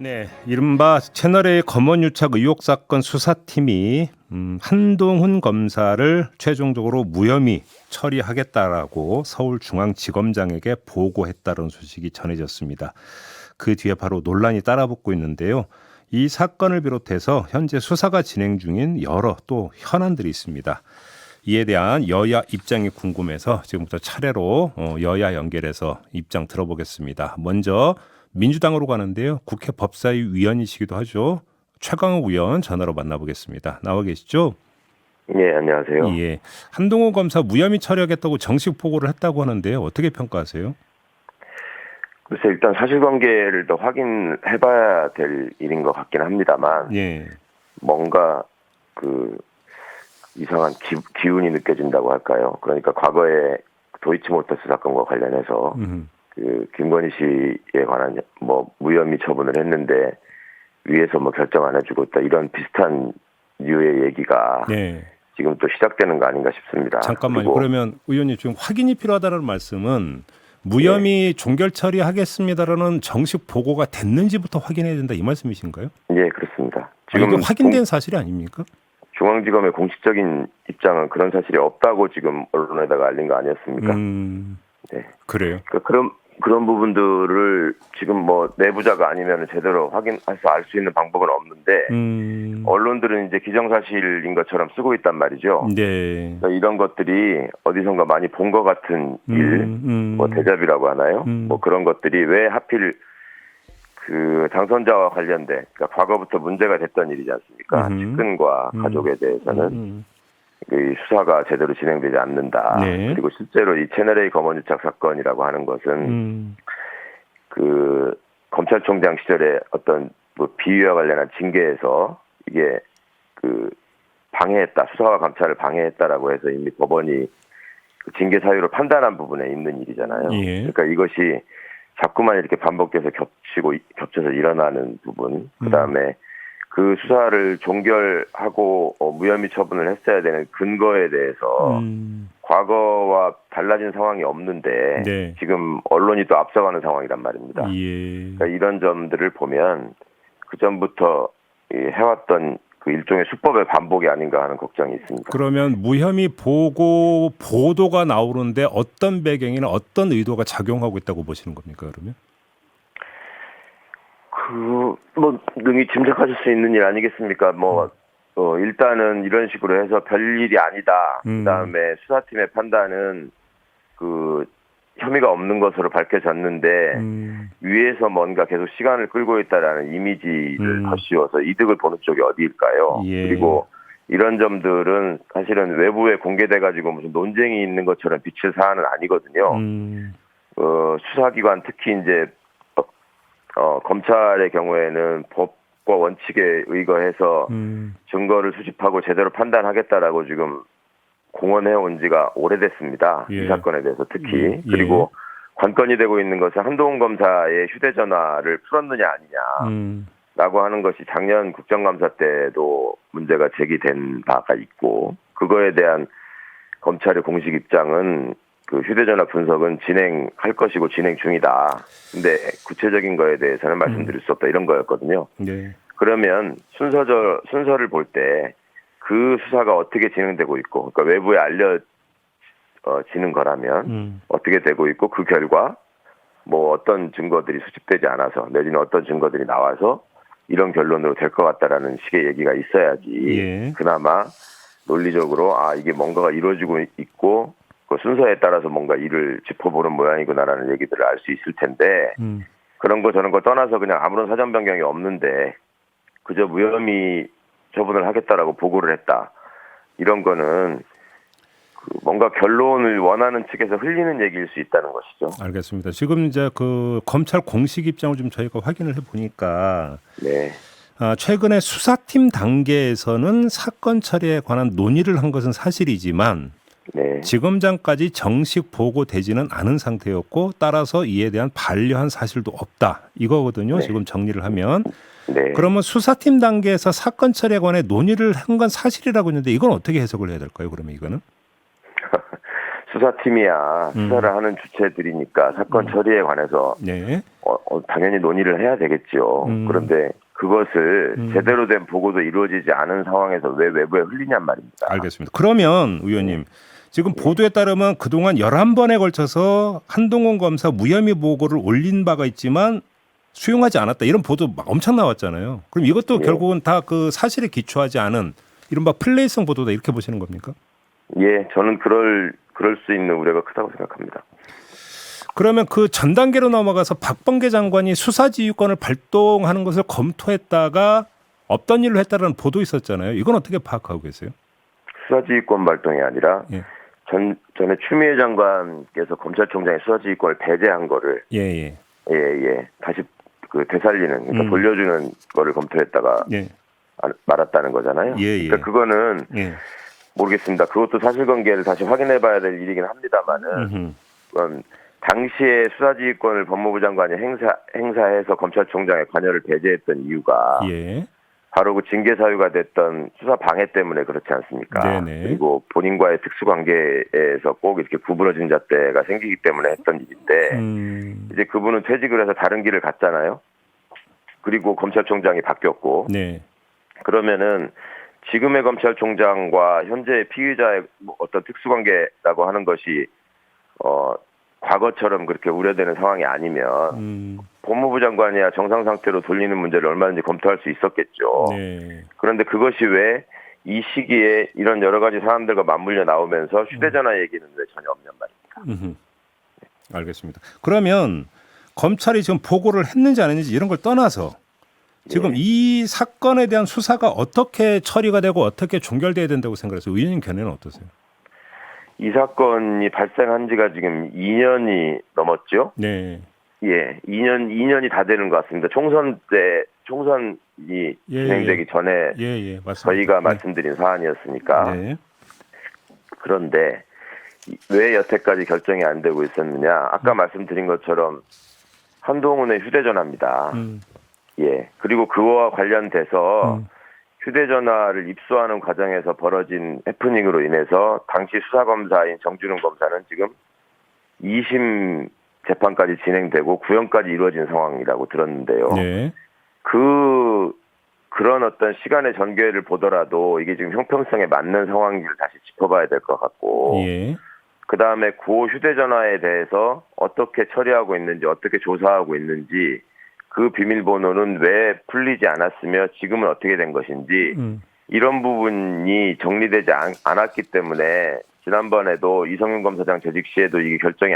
네, 이른바 채널A 검언유착 의혹 사건 수사팀이 한동훈 검사를 최종적으로 무혐의 처리하겠다라고 서울중앙지검장에게 보고했다는 소식이 전해졌습니다. 그 뒤에 바로 논란이 따라붙고 있는데요. 이 사건을 비롯해서 현재 수사가 진행 중인 여러 또 현안들이 있습니다. 이에 대한 여야 입장이 궁금해서 지금부터 차례로 여야 연결해서 입장 들어보겠습니다. 먼저 민주당으로 가는데요. 국회 법사위 위원이시기도 하죠. 최강욱 의원 전화로 만나보겠습니다. 나와 계시죠? 네, 안녕하세요. 예, 한동훈 검사 무혐의 처리하겠다고 정식 보고를 했다고 하는데요. 어떻게 평가하세요? 글쎄 일단 사실관계를 더 확인해봐야 될 일인 것 같긴 합니다만 예, 뭔가 그 이상한 기운이 느껴진다고 할까요? 그러니까 과거에 도이치모터스 사건과 관련해서 그 김건희 씨에 관한 뭐 무혐의 처분을 했는데 위에서 뭐 결정 안 해주고 있다 이런 비슷한 류의 얘기가 네. 지금 또 시작되는 거 아닌가 싶습니다. 잠깐만요. 그러면 의원님 지금 확인이 필요하다는 말씀은 무혐의 종결 처리하겠습니다라는 정식 보고가 됐는지부터 확인해야 된다 이 말씀이신가요? 예, 그렇습니다. 지금 이게 확인된 사실이 아닙니까? 중앙지검의 공식적인 입장은 그런 사실이 없다고 지금 언론에다가 알린 거 아니었습니까? 네. 그래요. 그런 부분들을 지금 뭐 내부자가 아니면 제대로 확인해서 알 수 있는 방법은 없는데 언론들은 이제 기정사실인 것처럼 쓰고 있단 말이죠. 네. 그러니까 이런 것들이 어디선가 많이 본 것 같은 일, 뭐 대잡이라고 하나요? 뭐 그런 것들이 왜 하필 그 당선자와 관련된 그러니까 과거부터 문제가 됐던 일이지 않습니까? 측근과 가족에 대해서는 그 수사가 제대로 진행되지 않는다. 네. 그리고 실제로 이 채널A 검언유착 사건이라고 하는 것은 그 검찰총장 시절에 어떤 뭐 비위와 관련한 징계에서 이게 그 방해했다, 수사와 감찰을 방해했다라고 해서 이미 법원이 그 징계 사유로 판단한 부분에 있는 일이잖아요. 예. 그러니까 이것이 자꾸만 이렇게 반복돼서 겹쳐서 일어나는 부분, 그 다음에 그 수사를 종결하고 무혐의 처분을 했어야 되는 근거에 대해서 과거와 달라진 상황이 없는데 네. 지금 언론이 또 앞서가는 상황이란 말입니다. 예. 그러니까 이런 점들을 보면 그 전부터 해왔던 그 일종의 수법의 반복이 아닌가 하는 걱정이 있습니다. 그러면 무혐의 보도가 나오는데 어떤 배경이나 어떤 의도가 작용하고 있다고 보시는 겁니까? 그러면? 뭐 능히 짐작하실 수 있는 일 아니겠습니까? 일단은 이런 식으로 해서 별일이 아니다. 그다음에 수사팀의 판단은 그 혐의가 없는 것으로 밝혀졌는데 위에서 뭔가 계속 시간을 끌고 있다라는 이미지를 덧씌워서 이득을 보는 쪽이 어디일까요? 예. 그리고 이런 점들은 사실은 외부에 공개돼 가지고 무슨 논쟁이 있는 것처럼 비칠 사안은 아니거든요. 수사기관 특히 이제 검찰의 경우에는 법과 원칙에 의거해서 증거를 수집하고 제대로 판단하겠다라고 지금 공언해 온 지가 오래됐습니다. 예. 이 사건에 대해서 특히. 예. 그리고 관건이 되고 있는 것은 한동훈 검사의 휴대전화를 풀었느냐 아니냐라고 하는 것이 작년 국정감사 때도 문제가 제기된 바가 있고 그거에 대한 검찰의 공식 입장은 그 휴대전화 분석은 진행할 것이고 진행 중이다. 근데 구체적인 거에 대해서는 말씀드릴 수 없다. 이런 거였거든요. 네. 그러면 순서를 볼 때 그 수사가 어떻게 진행되고 있고, 그러니까 외부에 알려지는 거라면 어떻게 되고 있고 그 결과 뭐 어떤 증거들이 수집되지 않아서 내지는 어떤 증거들이 나와서 이런 결론으로 될 것 같다라는 식의 얘기가 있어야지. 예. 그나마 논리적으로 이게 뭔가가 이루어지고 있고 그 순서에 따라서 뭔가 일을 짚어보는 모양이구나라는 얘기들을 알 수 있을 텐데 그런 거 저런 거 떠나서 그냥 아무런 사전 변경이 없는데 그저 무혐의 처분을 하겠다라고 보고를 했다. 이런 거는 뭔가 결론을 원하는 측에서 흘리는 얘기일 수 있다는 것이죠. 알겠습니다. 지금 이제 그 검찰 공식 입장을 좀 저희가 확인을 해보니까 네. 최근에 수사팀 단계에서는 사건 처리에 관한 논의를 한 것은 사실이지만 네. 지검장까지 정식 보고되지는 않은 상태였고 따라서 이에 대한 반려한 사실도 없다. 이거거든요. 네. 지금 정리를 하면. 네. 그러면 수사팀 단계에서 사건 처리에 관해 논의를 한 건 사실이라고 했는데 이건 어떻게 해석을 해야 될까요? 그러면 이거는? 수사팀이야 수사를 하는 주체들이니까 사건 처리에 관해서 네. 당연히 논의를 해야 되겠죠. 그런데 그것을 제대로 된 보고도 이루어지지 않은 상황에서 왜 외부에 흘리냔 말입니다. 알겠습니다. 그러면 의원님 지금 보도에 따르면 그동안 11번에 걸쳐서 한동훈 검사 무혐의 보고를 올린 바가 있지만 수용하지 않았다. 이런 보도 막 엄청 나왔잖아요. 그럼 이것도 예. 결국은 다 그 사실에 기초하지 않은 이른바 플레이성 보도다 이렇게 보시는 겁니까? 예, 저는 그럴 수 있는 우려가 크다고 생각합니다. 그러면 그 전 단계로 넘어가서 박범계 장관이 수사지휘권을 발동하는 것을 검토했다가 없던 일로 했다라는 보도 있었잖아요. 이건 어떻게 파악하고 계세요? 수사지휘권 발동이 아니라 예. 전에 추미애 장관께서 검찰총장의 수사지휘권을 배제한 거를 예. 다시 그 되살리는 그러니까 돌려주는 거를 검토했다가 예. 말았다는 거잖아요. 예. 그러니까 그거는 예. 모르겠습니다. 그것도 사실관계를 다시 확인해봐야 될 일이긴 합니다만은 그건 당시에 수사지휘권을 법무부 장관이 행사해서 검찰총장의 관여를 배제했던 이유가 예. 바로 그 징계 사유가 됐던 수사 방해 때문에 그렇지 않습니까? 네네. 그리고 본인과의 특수관계에서 꼭 이렇게 구부러진 잣대가 생기기 때문에 했던 일인데 이제 그분은 퇴직을 해서 다른 길을 갔잖아요. 그리고 검찰총장이 바뀌었고 네. 그러면은 지금의 검찰총장과 현재 피의자의 어떤 특수관계라고 하는 것이 과거처럼 그렇게 우려되는 상황이 아니면 법무부 장관이야 정상 상태로 돌리는 문제를 얼마든지 검토할 수 있었겠죠. 네. 그런데 그것이 왜 이 시기에 이런 여러 가지 사람들과 맞물려 나오면서 휴대전화 얘기는 왜 전혀 없냔 말입니까? 알겠습니다. 그러면 검찰이 지금 보고를 했는지 안 했는지 이런 걸 떠나서 지금 이 사건에 대한 수사가 어떻게 처리가 되고 어떻게 종결돼야 된다고 생각해서 의원님 견해는 어떠세요? 이 사건이 발생한 지가 지금 2년이 넘었죠? 네. 예, 2년이 다 되는 것 같습니다. 총선이 진행되기 전에 맞습니다. 저희가 말씀드린 사안이었으니까. 네. 그런데 왜 여태까지 결정이 안 되고 있었느냐? 아까 말씀드린 것처럼 한동훈의 휴대전화입니다. 예, 그리고 그와 관련돼서 휴대전화를 입수하는 과정에서 벌어진 해프닝으로 인해서 당시 수사검사인 정준훈 검사는 지금 2심 재판까지 진행되고 구형까지 이루어진 상황이라고 들었는데요. 네. 그런 어떤 시간의 전개를 보더라도 이게 지금 형평성에 맞는 상황인지를 다시 짚어봐야 될 것 같고, 예. 그 다음에 그 휴대전화에 대해서 어떻게 처리하고 있는지, 어떻게 조사하고 있는지, 그 비밀번호는 왜 풀리지 않았으며 지금은 어떻게 된 것인지, 이런 부분이 정리되지 않았기 때문에 지난번에도 이성윤 검사장 재직 시에도 이게 결론이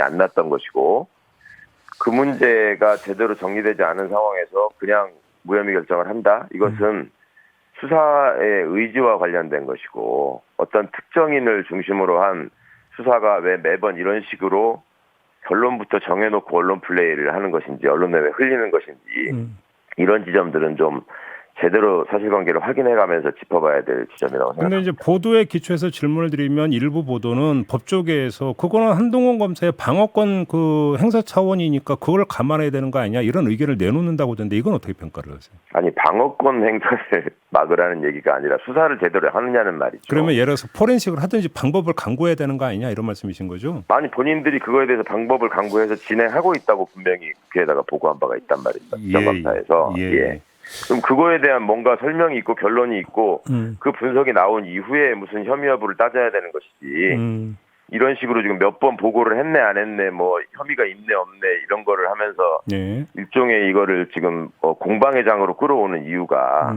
안 났던 것이고, 그 문제가 제대로 정리되지 않은 상황에서 그냥 무혐의 결정을 한다? 이것은 수사의 의지와 관련된 것이고, 어떤 특정인을 중심으로 한 수사가 왜 매번 이런 식으로 결론부터 정해놓고 언론 플레이를 하는 것인지, 언론에 왜 흘리는 것인지, 이런 지점들은 좀 제대로 사실관계를 확인해가면서 짚어봐야 될 지점이라고 생각합니다. 근데 이제 보도에 기초해서 질문을 드리면 일부 보도는 법조계에서 그거는 한동훈 검사의 방어권 그 행사 차원이니까 그걸 감안해야 되는 거 아니냐 이런 의견을 내놓는다고 하던데 이건 어떻게 평가를 하세요? 아니 방어권 행사를 막으라는 얘기가 아니라 수사를 제대로 하느냐는 말이죠. 그러면 예를 들어서 포렌식을 하든지 방법을 강구해야 되는 거 아니냐 이런 말씀이신 거죠? 아니 본인들이 그거에 대해서 방법을 강구해서 진행하고 있다고 분명히 국회에다가 보고한 바가 있단 말입니다. 국정감사에서. 예. 그럼 그거에 대한 뭔가 설명이 있고 결론이 있고 그 분석이 나온 이후에 무슨 혐의 여부를 따져야 되는 것이지 이런 식으로 지금 몇 번 보고를 했네 안 했네 뭐 혐의가 있네 없네 이런 거를 하면서 일종의 이거를 지금 공방회장으로 끌어오는 이유가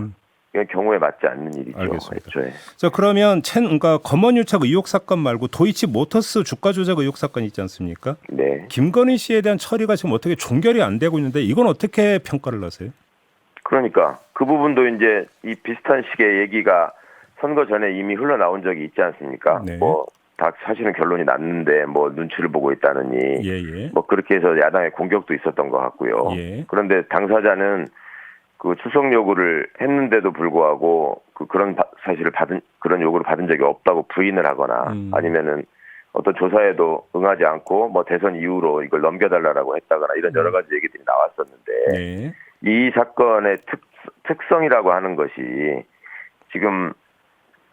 그냥 경우에 맞지 않는 일이죠. 알겠습니다. 애초에. 자 그러면 그러니까 검언유착 의혹 사건 말고 도이치모터스 주가 조작 의혹 사건 있지 않습니까? 네. 김건희 씨에 대한 처리가 지금 어떻게 종결이 안 되고 있는데 이건 어떻게 평가를 하세요? 그러니까 그 부분도 이제 이 비슷한 식의 얘기가 선거 전에 이미 흘러나온 적이 있지 않습니까? 네. 뭐 다 사실은 결론이 났는데 뭐 눈치를 보고 있다느니 예. 뭐 그렇게 해서 야당의 공격도 있었던 것 같고요. 예. 그런데 당사자는 그 출석 요구를 했는데도 불구하고 그런 사실을 그런 요구를 받은 적이 없다고 부인을 하거나 아니면은 어떤 조사에도 응하지 않고 뭐 대선 이후로 이걸 넘겨달라고 했다거나 이런 여러 가지 얘기들이 나왔었는데 이 사건의 특성이라고 하는 것이 지금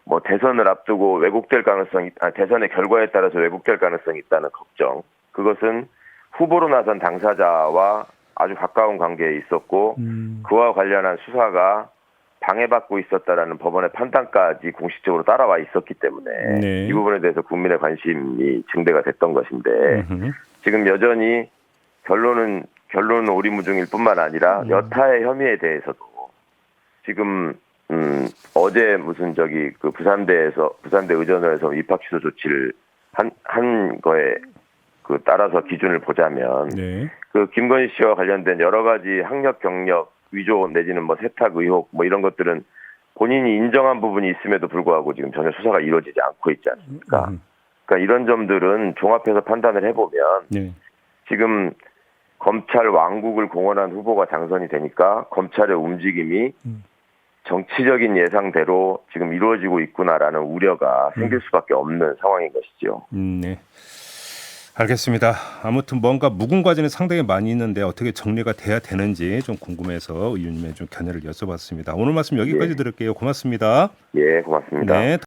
뭐 대선을 앞두고 왜곡될 가능성이, 대선의 결과에 따라서 왜곡될 가능성이 있다는 걱정. 그것은 후보로 나선 당사자와 아주 가까운 관계에 있었고 그와 관련한 수사가 방해받고 있었다라는 법원의 판단까지 공식적으로 따라와 있었기 때문에 네. 이 부분에 대해서 국민의 관심이 증대가 됐던 것인데 지금 여전히 결론은 오리무중일 뿐만 아니라 여타의 혐의에 대해서도 지금 어제 무슨 그 부산대 의전원에서 입학 취소 조치를 한 거에 그 따라서 기준을 보자면 네. 그 김건희 씨와 관련된 여러 가지 학력 경력 위조 내지는 뭐 세탁 의혹 뭐 이런 것들은 본인이 인정한 부분이 있음에도 불구하고 지금 전혀 수사가 이루어지지 않고 있지 않습니까? 그러니까 이런 점들은 종합해서 판단을 해보면 네. 지금 검찰 왕국을 공언한 후보가 당선이 되니까 검찰의 움직임이 정치적인 예상대로 지금 이루어지고 있구나라는 우려가 생길 수밖에 없는 상황인 것이죠. 네. 알겠습니다. 아무튼 뭔가 묵은 과제는 상당히 많이 있는데 어떻게 정리가 돼야 되는지 좀 궁금해서 의원님의 좀 견해를 여쭤봤습니다. 오늘 말씀 여기까지 들을게요. 고맙습니다. 예, 고맙습니다. 네.